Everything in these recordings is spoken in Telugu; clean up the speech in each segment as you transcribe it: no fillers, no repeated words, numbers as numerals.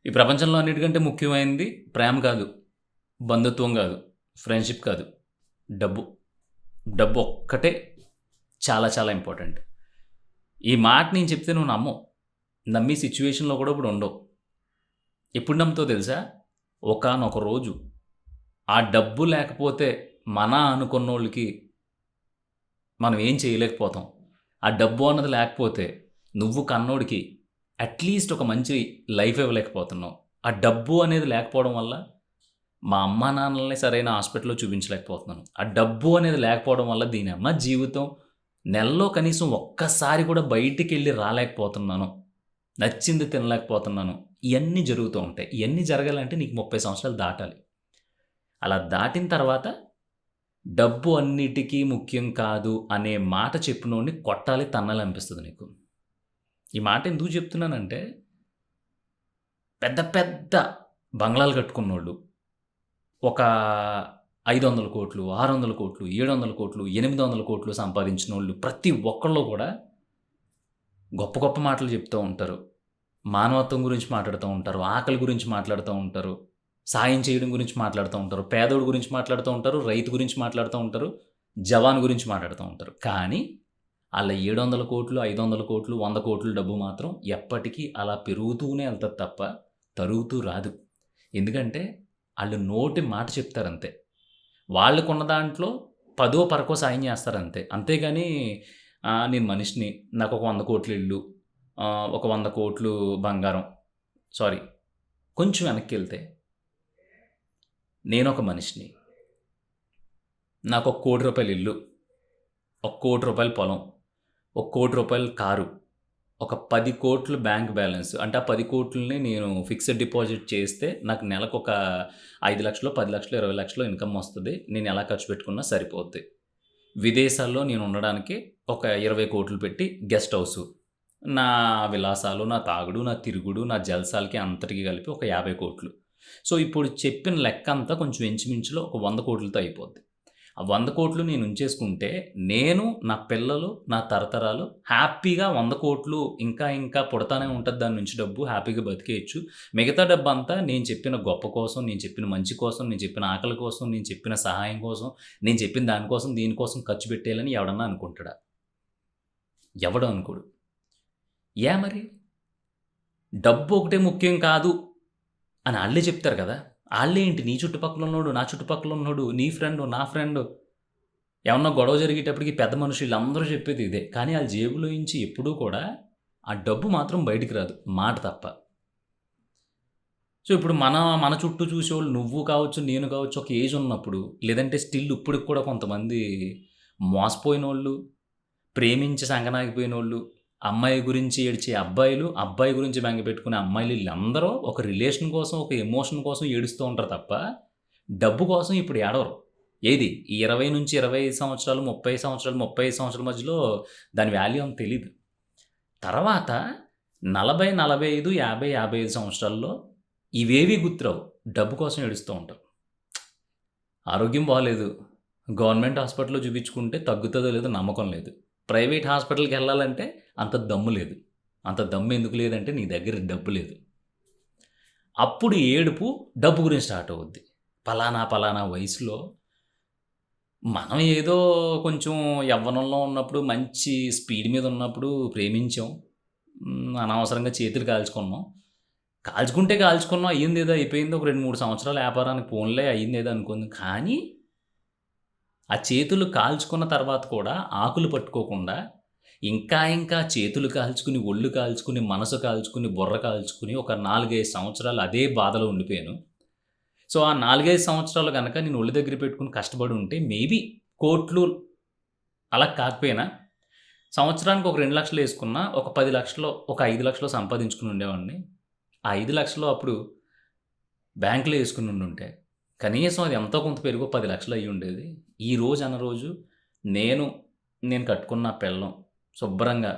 ఈ ప్రపంచంలో అన్నిటికంటే ముఖ్యమైనది ప్రేమ కాదు, బంధుత్వం కాదు, ఫ్రెండ్‌షిప్ కాదు. డబ్బు. డబ్బు ఒక్కటే చాలా చాలా ఇంపార్టెంట్. ఈ మాట నేను చెప్తే నువ్వు నమ్మవు. నమ్మే సిట్యుయేషన్‌లో కూడా ఇప్పుడు ఉండవు. ఎప్పుడు నమ్ముతావో తెలుసా? ఒకానొక రోజు ఆ డబ్బు లేకపోతే అనుకున్నోళ్ళకి మనం ఏం చేయలేకపోతాం. ఆ డబ్బు అన్నది లేకపోతే నువ్వు కన్నోడికి అట్‌లీస్ట్ ఒక మంచి లైఫ్ ఇవ్వలేకపోతున్నావు. ఆ డబ్బు అనేది లేకపోవడం వల్ల మా అమ్మానాన్నలని సరైన హాస్పిటల్‌లో చూపించలేకపోతున్నాను. ఆ డబ్బు అనేది లేకపోవడం వల్ల దీనమ్మ జీవితం నెలలో కనీసం ఒక్కసారి కూడా బయటికెళ్ళి రాలేకపోతున్నాను. నచ్చింది తినలేకపోతున్నాను. ఇయన్నీ జరుగుతూ ఉంటాయి. ఇయన్నీ జరగాలంటే నీకు 30 సంవత్సరాలు దాటాలి. అలా దాటిన తర్వాత డబ్బు అన్నిటికీ ముఖ్యం కాదు అనే మాట చెప్పినోడిని కొట్టాలి, తన్నాలనిపిస్తది నీకు. ఈ మాట ఎందుకు చెప్తున్నానంటే పెద్ద పెద్ద బంగ్లాలు కట్టుకున్నోళ్ళు, ఒక 500,00,00,000, 600,00,00,000, 700,00,00,000, 800,00,00,000 సంపాదించినోళ్ళు ప్రతి ఒక్కళ్ళు కూడా గొప్ప గొప్ప మాటలు చెప్తూ ఉంటారు. మానవత్వం గురించి మాట్లాడుతూ ఉంటారు. ఆకలి గురించి మాట్లాడుతూ ఉంటారు. సాయం చేయడం గురించి మాట్లాడుతూ ఉంటారు. పేదోడి గురించి మాట్లాడుతూ ఉంటారు. రైతు గురించి మాట్లాడుతూ ఉంటారు. జవాన్ గురించి మాట్లాడుతూ ఉంటారు. కానీ ఆళ్ళ 700,00,00,000, 500,00,00,000, 100,00,00,000 డబ్బు మాత్రం ఎప్పటికీ అలా పెరుగుతూనే ఎళ్తది తప్ప తరుగుతూ రాదు. ఎందుకంటే ఆళ్ళు నోటి మాట చెప్తారంతే. వాళ్ళకున్న దాంట్లో పదో, పరకో సాయం చేస్తారంతే. అంతేగాని నేను మనిషిని, నాకొక 100,00,00,000 ఇల్లు, ఒక 100,00,00,000 బంగారం, సారీ, కొంచెం వెనక్కెళ్తే నేనొక మనిషిని, నాకొక రూ. 1,00,00,000 ఇల్లు, ఒక రూ. 1,00,00,000 పొలం, ఒక రూ. 1,00,00,000 కారు, ఒక 10,00,00,000 బ్యాంక్ బ్యాలెన్స్. అంటే ఆ 10,00,00,000ని నేను ఫిక్స్డ్ డిపాజిట్ చేస్తే నాకు నెలకొక 5,00,000, 10,00,000, 20,00,000 ఇన్‌కమ్ వస్తది. నేను ఎలా ఖర్చు పెట్టుకున్నా సరిపోద్ది. విదేశాల్లో నేను ఉండడానికి ఒక 20,00,00,000 పెట్టి గెస్ట్ హౌసు. నా విలాసాలు, నా తాగుడు, నా తిరుగుడు, నా జల్సాలకి అంతటికి కలిపి ఒక 50,00,00,000. సో, ఇప్పుడు చెప్పిన లెక్కంతా కొంచెం ఇంచుమించులో ఒక 100,00,00,000తో అయిపోద్ది. ఆ 100,00,00,000 నేను ఉంచేసుకుంటే, నేను, నా పిల్లలు, నా తరతరాలు హ్యాపీగా 100,00,00,000 ఇంకా ఇంకా పుడతానే ఉంటది దాని నుంచి డబ్బు. హ్యాపీగా బతికేయొచ్చు. మిగతా డబ్బంతా నేను చెప్పిన గొప్ప కోసం, నేను చెప్పిన మంచి కోసం, నేను చెప్పిన ఆకలి కోసం, నేను చెప్పిన సహాయం కోసం, నేను చెప్పిన దానికోసం, దీనికోసం ఖర్చు పెట్టేయాలని ఎవడన్నా అనుకుంటాడా? ఎవడు అనుకోడు. మరి? డబ్బు ఒకటే ముఖ్యం కాదు అని ఆళ్ళే చెప్తారు కదా! ఆళ్ళే ఏంటి, నీ చుట్టుపక్కల ఉన్నోడు, నా చుట్టుపక్కల ఉన్నోడు, నీ ఫ్రెండు, నా ఫ్రెండు, ఏమన్నా గొడవ జరిగేటప్పటికి పెద్ద మనుషులు ఈళ్ళందరూ చెప్పేది ఇదే. కానీ ఆళ్ళ జేబులో నుంచి ఎప్పుడూ కూడా ఆ డబ్బు మాత్రం బయటికి రాదు. మాట తప్ప. సో, ఇప్పుడు మన చుట్టూ చూసేవాళ్ళు నువ్వు కావచ్చు, నేను కావచ్చు, ఒక ఏజ్ ఉన్నప్పుడు, లేదంటే స్టిల్ ఇప్పటికి కూడా కొంతమంది మోసపోయినోళ్ళు, ప్రేమించి సంకనాగిపోయినోళ్ళు, అమ్మాయి గురించి ఏడ్చే అబ్బాయిలు, అబ్బాయి గురించి బెంగ అమ్మాయిలు, ఈళ్ళందరూ ఒక రిలేషన్ కోసం, ఒక ఎమోషన్ కోసం ఏడుస్తూ ఉంటారు తప్ప, డబ్బు కోసం ఇప్పుడు ఏడవరు. ఏది ఈ 20-25 సంవత్సరాలు, 30 సంవత్సరాలు, 35 సంవత్సరాల మధ్యలో దాని వాల్యూ అంత తెలీదు. తర్వాత 40, 45, 50, 55 సంవత్సరాల్లో ఇవేవీ గుర్తురావు. డబ్బు కోసం ఏడుస్తూ ఉంటారు. ఆరోగ్యం బాలేదు. గవర్నమెంట్ హాస్పిటల్‌లో చూపించుకుంటే తగ్గుతదో లేదో నమ్మకం లేదు. ప్రైవేట్ హాస్పిటల్‌కెళ్ళాలంటే అంత దమ్ము లేదు. అంత దమ్ము ఎందుకు లేదంటే నీ దగ్గర డబ్బు లేదు. అప్పుడు ఏడుపు డబ్బు గురించి స్టార్ట్ అవుద్ది. పలానా వయసులో మనం ఏదో కొంచెం యవ్వనంలో ఉన్నప్పుడు మంచి స్పీడ్ మీద ఉన్నప్పుడు ప్రేమించాం. అనవసరంగా చేతులు కాల్చుకున్నాం. కాల్చుకున్నాం, అయ్యిందేదో అయిపోయింది. ఒక 2, 3 సంవత్సరాల వ్యాపారానికి పోన్లే అయ్యిందేదో అనుకుంది. కానీ ఆ చేతులు కాల్చుకున్న తర్వాత కూడా ఆకులు పట్టుకోకుండా ఇంకా చేతులు కాల్చుకుని, ఒళ్ళు కాల్చుకుని, మనసు కాల్చుకుని, బుర్ర కాల్చుకుని ఒక 4, 5 సంవత్సరాలు అదే బాధలో ఉండిపోయాను. సో, ఆ 4, 5 సంవత్సరాలు గనక నేను ఒళ్ళు దగ్గర పెట్టుకొని కష్టపడి ఉంటే మేబీ కోట్లు అలా కాకపోయినా సంవత్సరానికి ఒక 2,00,000 యేసుకున్నా, ఒక 10,00,000, ఒక 5,00,000 సంపాదించుకొని ఉండేవాడిని. ఆ 5,00,000 అప్పుడు బ్యాంక్‌లో యేసుకొని ఉండుంటే కనీసం అది ఎంతో కొంత పెరిగి 10,00,000 అయ్యుండేది. ఈ రోజు అన్న రోజు నేను కట్టుకున్న పెళ్ళాం శుభ్రంగా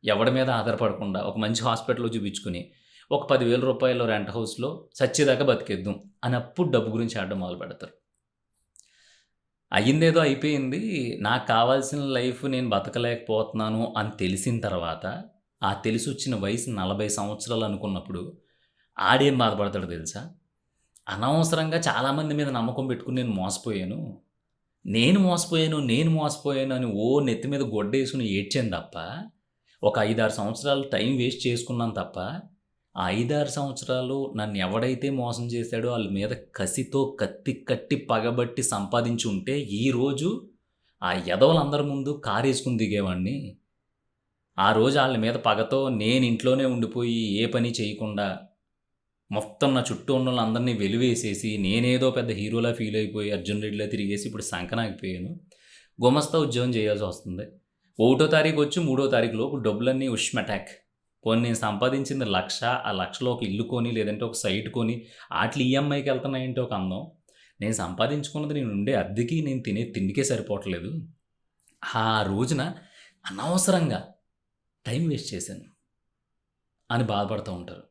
ఎవడి మీద ఆధారపడకుండా ఒక మంచి హాస్పిటల్‌లో చూపించుకొని, ఒక రూ. 10,000 రెంట్ హౌస్‌లో సచ్చేదాకా బతికేద్దాం అని అప్పుడు డబ్బు గురించి ఆడడం మొదలుపెడతారు. అయ్యిందేదో అయిపోయింది. నాకు కావాల్సిన లైఫ్ నేను బతకలేకపోతున్నాను అని తెలిసిన తర్వాత, ఆ తెలిసొచ్చిన వయసు 40 సంవత్సరాలు అనుకున్నప్పుడు, ఆడేం బాధపడతాడో తెలుసా? అనవసరంగా చాలామంది మీద నమ్మకం పెట్టుకొని నేను మోసపోయాను. నేను మోసపోయాను అని నెత్తి మీద గొడ్డేసుకొని ఏడ్చాను తప్ప, ఒక 5, 6 సంవత్సరాలు టైం వేస్ట్ చేసుకున్నాను తప్ప, ఆ 5, 6 సంవత్సరాలు నన్నెవడైతే మోసం చేశాడో ఆళ్ళ మీద కసితో కత్తి కట్టి పగబట్టి సంపాదించుంటే, ఈరోజు ఆ ఎదవలందరి ముందు కారేసుకొని దిగేవాడిని. ఆ రోజు ఆళ్ళ మీద పగతో నేను ఇంట్లోనే ఉండిపోయి ఏ పని చేయకుండా, మొత్తం నా చుట్టూ ఉన్నోళ్ళందరిని వెలివేసేసి, నేనేదో పెద్ద హీరోలా ఫీల్ అయిపోయి, అర్జున్ రెడ్డిలా తిరిగేసి ఇప్పుడు సంకనాకిపోయాను. గుమస్తా ఉద్యోగం చేయాల్సొస్తుంది. 1 తారీఖు వచ్చి 3 తారీఖు లోపు డబ్బులన్నీ ఉష్మటాక్. పోనీ నేను సంపాదించింది 1,00,000, ఆ 1,00,000లో ఒక ఇల్లు కొని, లేదంటే ఒక సైట్ కొని, ఆటిలి ఈఎంఐకి ఎళ్తున్నాయేంటి ఒక అందం. నేను సంపాదించుకున్నది నేను ఉండే అద్దెకి, నేను తినే తిండికే సరిపోవట్లేదు. ఆ రోజున అనవసరంగా టైం వేస్ట్ చేశాను అని బాధపడుతూ ఉంటారు.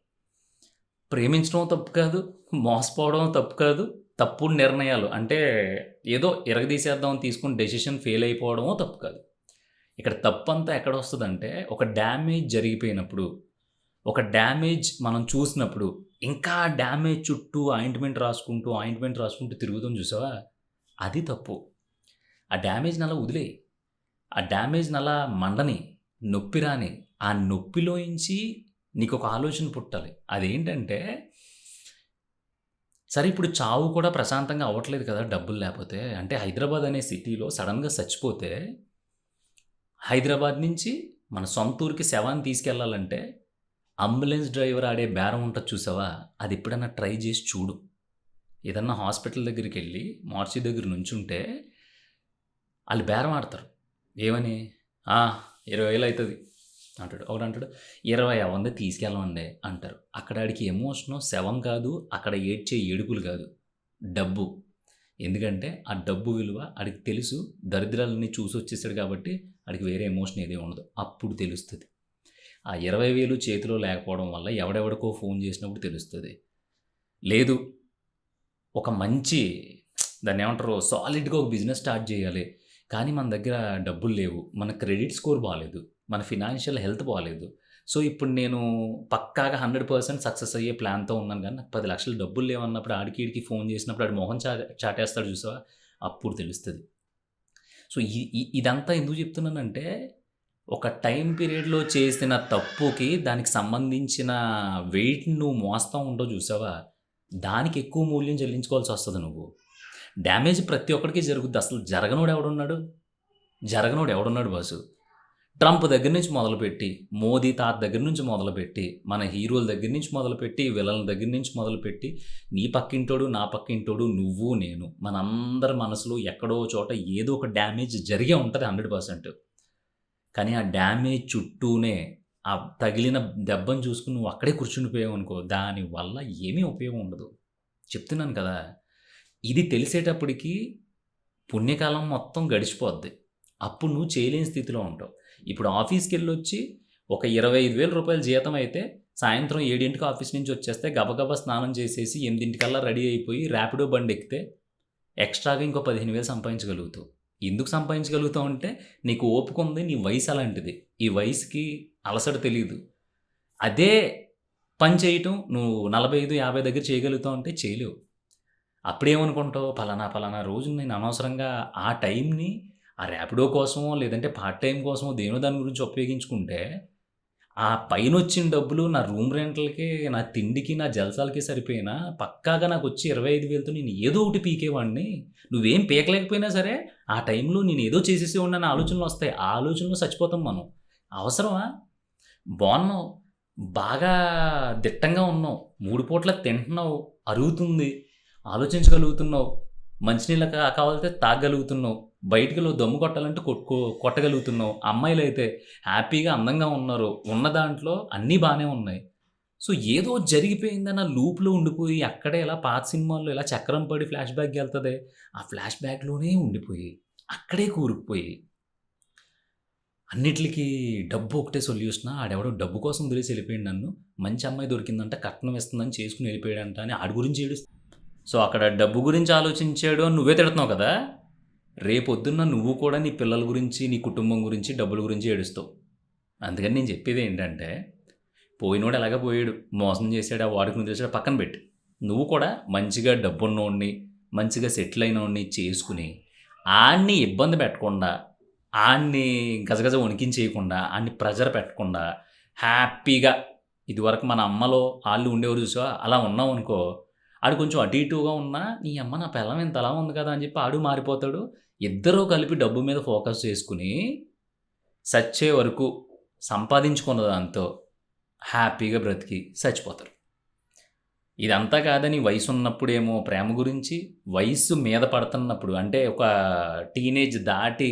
ప్రేమించడం తప్పు కాదు, మోసపోవడం తప్పు కాదు, తప్పుడు నిర్ణయాలు అంటే ఏదో ఇరగదీసేద్దామని తీసుకున్న డెసిషన్ ఫెయిల్ అయిపోవడమో తప్పు కాదు. ఇక్కడ తప్పంతా ఎక్కడొస్తదంటే, ఒక డ్యామేజ్ జరిగిపోయినప్పుడు, ఒక డ్యామేజ్ మనం చూసినప్పుడు, ఇంకా డ్యామేజ్ చుట్టూ ఆయింట్‌మెంట్ రాసుకుంటూ తిరుగుతాం చూసావా? అది తప్పు. ఆ డ్యామేజ్‌ని అలా వదిలేయి. ఆ డ్యామేజ్‌ని అలా మండని, నొప్పి రాని, ఆ నొప్పిలోంచి నీకొక ఆలోచన పుట్టాలి. అదేంటంటే, సరే ఇప్పుడు చావు కూడా ప్రశాంతంగా అవ్వట్లేదు కదా డబ్బులు లేపోతే. అంటే హైదరాబాద్ అనే సిటీలో సడెన్‌గా సచ్చిపోతే, హైదరాబాద్ నుంచి మన సొంత ఊరికి శవాన్ని తీసుకెళ్ళాలంటే, అంబులెన్స్ డ్రైవర్ ఆడే బేరం ఉంటది చూసావా? అది ఎప్పుడన్నా ట్రై చేసి చూడు. ఏదన్నా హాస్పిటల్ దగ్గరికెళ్ళి మార్చి దగ్గర నుంచుంటే, ఆళ్ళు బేరం ఆడతారు. ఏమని? "ఆ! 20,000 అయితది" అంటాడు. ఒకడంటాడు, "20 అవ్వందే తీసుకెళ్ళమండి" అంటారు. అక్కడ ఆడికి ఎమోషను శవం కాదు, అక్కడ ఏడ్చే ఏడుపులు కాదు, డబ్బు. ఎందుకంటే ఆ డబ్బు విలువ ఆడికి తెలుసు. దరిద్రాలన్నీ చూసొచ్చేసాడు కాబట్టి ఆడికి వేరే ఎమోషన్ ఏది ఉండదు. అప్పుడు తెలుస్తది. ఆ 20,000 చేతిలో లేకపోవడం వల్ల ఎవడెవడికో ఫోన్ చేసినప్పుడు తెలుస్తది. లేదు, ఒక మంచి దాన్నేమంటారు సాలిడ్‌గా ఒక బిజినెస్ స్టార్ట్ చేయాలి. కానీ మన దగ్గర డబ్బులు లేవు. మన క్రెడిట్ స్కోర్ బాలేదు. మన ఫినాన్షియల్ హెల్త్ బాలేదు. సో, ఇప్పుడు నేను పక్కాగా 100% సక్సెస్ అయ్యే ప్లాన్‌తో ఉన్నాను గానీ, నాకు 10,00,000 డబ్బులు లేవన్నప్పుడు ఆడికి ఈడికి ఫోన్ చేసినప్పుడు ఆడి మొహం చాటేస్తాడు చూసావా? అప్పుడు తెలుస్తది. సో, ఇదంతా ఎందుకు చెప్తున్నానంటే, ఒక టైమ్ పీరియడ్‌లో చేసిన తప్పుకి దానికి సంబంధించిన వెయిట్‌ని నువ్వు మోస్తా ఉంటావు చూసావా? దానికి ఎక్కువ మూల్యం చెల్లించుకోవాల్సొస్తది నువ్వు. డ్యామేజ్ ప్రతి ఒక్కడికి జరుగుద్ది. అసలు జరగనోడు ఎవడున్నాడు బాసు? ట్రంప్ దగ్గర నుంచి మొదలుపెట్టి, మోదీ తాత దగ్గర నుంచి మొదలుపెట్టి, మన హీరోల దగ్గర నుంచి మొదలుపెట్టి, విలన్ల దగ్గర నుంచి మొదలుపెట్టి, నీ పక్కింటోడు, నా పక్కింటోడు, నువ్వు, నేను, మనందరి మనసులో ఎక్కడో చోట ఏదో ఒక డ్యామేజ్ జరిగే ఉంటది 100%. కానీ ఆ డ్యామేజ్ చుట్టూనే ఆ తగిలిన దెబ్బను చూసుకొని నువ్వు అక్కడే కూర్చుండిపోయావనుకో, దానివల్ల ఏమీ ఉపయోగం ఉండదు. చెప్తున్నాను కదా! ఇది తెలిసేటప్పటికి పుణ్యకాలం మొత్తం గడిచిపోద్ది. అప్పుడు నువ్వు చేయలేని స్థితిలో ఉంటావు. ఇప్పుడు ఆఫీస్‌కెళ్ళొచ్చి ఒక రూ. 25,000 జీతం అయితే, సాయంత్రం 7కి ఆఫీస్ నుంచి వచ్చేస్తే గబగబా స్నానం చేసేసి 8కల్లా రెడీ అయిపోయి ర్యాపిడో బండెక్కితే ఎక్స్‌ట్రాగా ఇంకో 15,000 సంపాదించగలుగుతావు. ఎందుకు సంపాదించగలుగుతావు అంటే, నీకు ఓపిక ఉంది. నీ వయసు అలాంటిది. ఈ వయసుకి అలసట తెలీదు. అదే పని చేయటం నువ్వు 45, 50 దగ్గర చేయగలుగుతావు అంటే చేయలేవు. అప్పుడేమనుకుంటావు, పలానా రోజు నేను అనవసరంగా ఆ టైంని ఆ ర్యాపిడో కోసమో, లేదంటే పార్ట్ టైమ్ కోసమో దేనో దాని గురించి ఉపయోగించుకుంటే, ఆ పైనొచ్చిన డబ్బులు నా రూమ్ రెంట్‌లకి, నా తిండికి, నా జల్సాలకి సరిపోయినా, పక్కాగా నాకొచ్చే 25,000తో నేను ఏదో ఒకటి పీకేవాడిని. నువ్వేం పీకలేకపోయినా సరే, ఆ టైంలో నేనేదో చేసేసేవాడిని అనే ఆలోచనలొస్తాయి. ఆ ఆలోచనలో సచ్చిపోతాం మనం. అవసరమా? బావున్నావు, బాగా దిట్టంగా ఉన్నావు, 3 పూటలా తింటున్నావు, అరుగుతుంది, ఆలోచించగలుగుతున్నావు, మంచినీళ్ళు కావాలితే తాగగలుగుతున్నావు, బయటికెళ్ళి ఓ దమ్ము కొట్టాలంటే కొట్టగలుగుతున్నావు. అమ్మాయిలైతే హ్యాపీగా అందంగా ఉన్నారు. ఉన్న దాంట్లో అన్నీ బానే ఉన్నాయి. సో, ఏదో జరిగిపోయిందన్న లూప్‌లో ఉండిపోయి, అక్కడే ఇలా పాత సినిమాల్లో ఇలా చక్రం పడి ఫ్లాష్ బ్యాక్‌కెళ్తదే. ఆ ఫ్లాష్ బ్యాక్‌లోనే ఉండిపోయి, అక్కడే కూరుకుపోయి, అన్నిట్లికి డబ్బు ఒకటే సొల్యూషనా? ఆడెవడో డబ్బు కోసం వదిలేసి ఎళ్ళిపోయాడు నన్ను. మంచి అమ్మాయి దొరికిందంట, కట్నం ఇస్తుందని చేసుకొని ఎళ్ళిపోయాడంట అని ఆడి గురించి సో, అక్కడ డబ్బు గురించి ఆలోచించాడు అని నువ్వే తిడుతున్నావు కదా! రేపొద్దున్న నువ్వు కూడా నీ పిల్లల గురించి, నీ కుటుంబం గురించి, డబ్బుల గురించి ఏడుస్తావు. అందుకని నేను చెప్పేదేంటంటే, పోయినోడు ఎలాగ పోయాడు, మోసం చేసాడు, ఆ వాడుకుని తెలిసాడు, పక్కన పెట్టి నువ్వు కూడా మంచిగా డబ్బున్నోడిని, మంచిగా సెటిల్ అయినోడిని చేసుకుని ఆడిని ఇబ్బంది పెట్టకుండా, ఆడిని గజగజ వణికించేయకుండా, ఆడిని ప్రెజర్ పెట్టకుండా హ్యాపీగా ఇదివరకు మన అమ్మలో ఆళ్ళు ఉండేవారు చూసావా, అలా ఉన్నాం అనుకో, ఆడు కొంచెం అటు ఇటుగా ఉన్నా నీ అమ్మ నా పిల్లం ఇంత అలా ఉంది కదా అని చెప్పి ఆడు మారిపోతాడు. ఇద్దరూ కలిపి డబ్బు మీద ఫోకస్ చేసుకుని సచ్చే వరకు సంపాదించుకున్న దాంతో హ్యాపీగా బ్రతికి చచ్చిపోతారు. ఇదంతా కాదని వయసు ఉన్నప్పుడేమో ప్రేమ గురించి, వయసు మీద పడుతున్నప్పుడు అంటే ఒక టీనేజ్ దాటి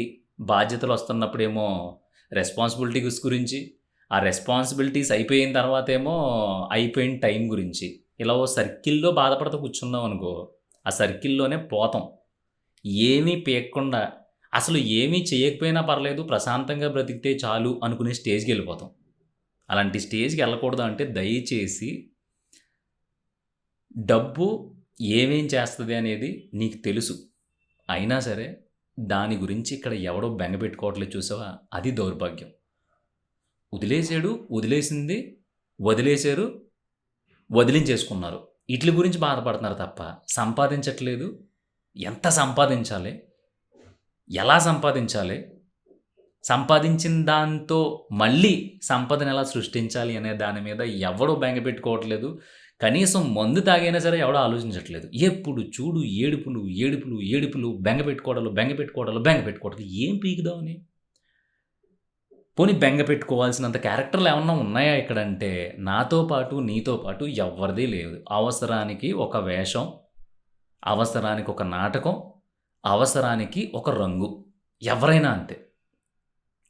బాధ్యతలు వస్తున్నప్పుడేమో రెస్పాన్సిబిలిటీస్ గురించి, ఆ రెస్పాన్సిబిలిటీస్ అయిపోయిన తర్వాతేమో అయిపోయిన టైం గురించి, ఇలా ఓ సర్కిల్‌లో బాధపడుతూ కూర్చున్నాం అనుకో, ఆ సర్కిల్‌లోనే పోతాం. ఏమీ పీక్కుండా, అసలు ఏమీ చేయకపోయినా పర్లేదు ప్రశాంతంగా బ్రతికితే చాలు అనుకునే స్టేజ్‌కెళ్ళిపోతాం. అలాంటి స్టేజ్‌కి వెళ్ళకూడదు అంటే దయచేసి డబ్బు ఏమేం చేస్తది అనేది నీకు తెలుసు. అయినా సరే దాని గురించి ఇక్కడ ఎవడో బెంగ పెట్టుకోవట్లేదు చూసావా? అది దౌర్భాగ్యం. వదిలేసాడు, వదిలేసింది, వదిలేసారు, వదిలించేసుకున్నారు. ఈట్లి గురించి బాధపడుతున్నారు తప్ప సంపాదించట్లేదు. ఎంత సంపాదించాలి? ఎలా సంపాదించాలి? సంపాదించిన దాంతో మళ్ళీ సంపదను ఎలా సృష్టించాలి అనే దాని మీద ఎవడూ బెంగ పెట్టుకోవట్లేదు. కనీసం మందు తాగైనా సరే ఎవడో ఆలోచించట్లేదు. ఎప్పుడు చూడు ఏడుపులు, ఏడుపులు, ఏడుపులు, బెంగ పెట్టుకోవడాలు, బెంగ పెట్టుకోవడాలు, బెంగ పెట్టుకోవడాలు. ఏం పీకుదామని? పోనీ బెంగ పెట్టుకోవాల్సినంత క్యారెక్టర్లు ఏమన్నా ఉన్నాయా ఇక్కడంటే, నాతో పాటు నీతో పాటు ఎవ్వరిది లేదు. అవసరానికి ఒక వేషం, అవసరానికి ఒక నాటకం, అవసరానికి ఒక రంగు. ఎవరైనా అంతే.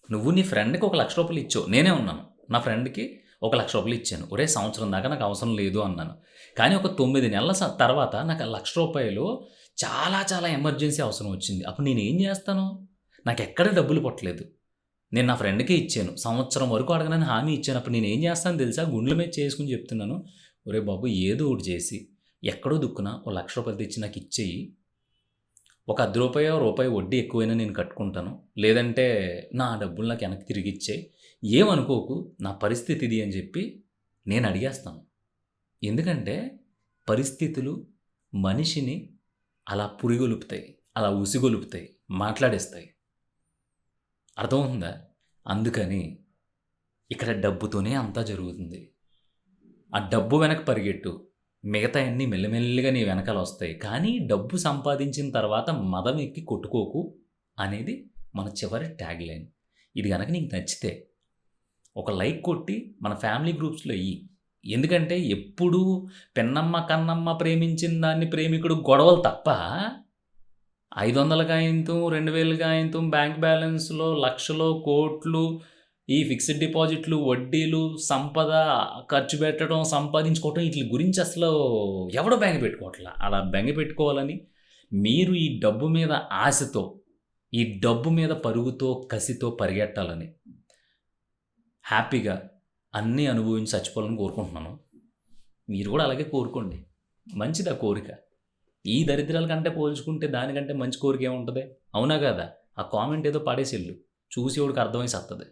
నువ్వు నీ ఫ్రెండ్‌కి ఒక ₹1,00,000 ఇచ్చావు. నేనే ఉన్నాను. నా ఫ్రెండ్‌కి ఒక ₹1,00,000 ఇచ్చాను. ఒరేయ్! సంవత్సరం దాకా నాకు అవసరం లేదు అన్నాను. కానీ ఒక 9 నెలల తర్వాత నాకు ఆ ₹1,00,000 చాలా చాలా ఎమర్జెన్సీ అవసరం వచ్చింది. అప్పుడు నేనేం చేస్తాను? నాకెక్కడ డబ్బులు పుట్టలేదు. నేను నా ఫ్రెండ్‌కే ఇచ్చాను. సంవత్సరం వరకు అడగనని హామీ ఇచ్చాను. అప్పుడు నేనేం చేస్తానో తెలుసా? గుండెల మీద చేసుకొని చెప్తున్నాను. ఒరేయ్ బాబు! ఏదో ఒకటి చేసి ఎక్కడో దిక్కున ఓ ₹1,00,000 తెచ్చి నాకు ఇచ్చేయి. ఒక రూ. 10 వడ్డీ ఎక్కువైనా నేను కట్టుకుంటాను. లేదంటే నా డబ్బులు నాకు వెనక్కి తిరిగిచ్చేయి. ఏమనుకోకు, నా పరిస్థితి ఇది అని చెప్పి నేను అడిగేస్తాను. ఎందుకంటే పరిస్థితులు మనిషిని అలా పురిగొలుపుతాయి, అలా ఉసిగొలుపుతాయి, మాట్లాడేస్తాయి. అర్థమవుతుందా? అందుకని ఇక్కడ డబ్బుతోనే అంతా జరుగుతుంది. ఆ డబ్బు వెనక పరిగెట్టు. మిగతాయన్నీ మెల్లిమెల్లిగా నీ వెనకాల వస్తాయి. కానీ డబ్బు సంపాదించిన తర్వాత మదం ఎక్కి కొట్టుకోకు అనేది మన చివరి ట్యాగ్‌లైన్. ఇది గనక నీకు నచ్చితే ఒక లైక్ కొట్టి మన ఫ్యామిలీ గ్రూప్స్‌లో ఎయ్యి. ఎందుకంటే ఎప్పుడూ పెన్నమ్మ, కన్నమ్మ ప్రేమించిన దాన్ని ప్రేమికుడు గొడవలు తప్ప 500 గాయింతం, 2000 గాయింతం, బ్యాంక్ బ్యాలెన్స్‌లో లక్షలో, కోట్లు, ఈ ఫిక్స్డ్ డిపాజిట్లు, వడ్డీలు, సంపద, ఖర్చు పెట్టడం, సంపాదించుకోవటం ఈట్లి గురించి అసలు ఎవడు బెంగ పెట్టుకోవట్ల. అలా బెంగ పెట్టుకోవాలని మీరు ఈ డబ్బు మీద ఆశతో, ఈ డబ్బు మీద పరుగుతో, కసితో పరిగెట్టాలని హ్యాపీగా అన్నీ అనుభవించి చచ్చిపోవాలని కోరుకుంటున్నాను. మీరు కూడా అలాగే కోరుకోండి. మంచిది ఆ కోరిక. ఈ దరిద్రాల కంటే పోల్చుకుంటే దానికంటే మంచి కోరిక ఏముంటది? అవునా కాదా? ఆ కామెంట్ ఏదో పడేసెళ్ళు. చూసేవాడికి అర్థమై సత్తది.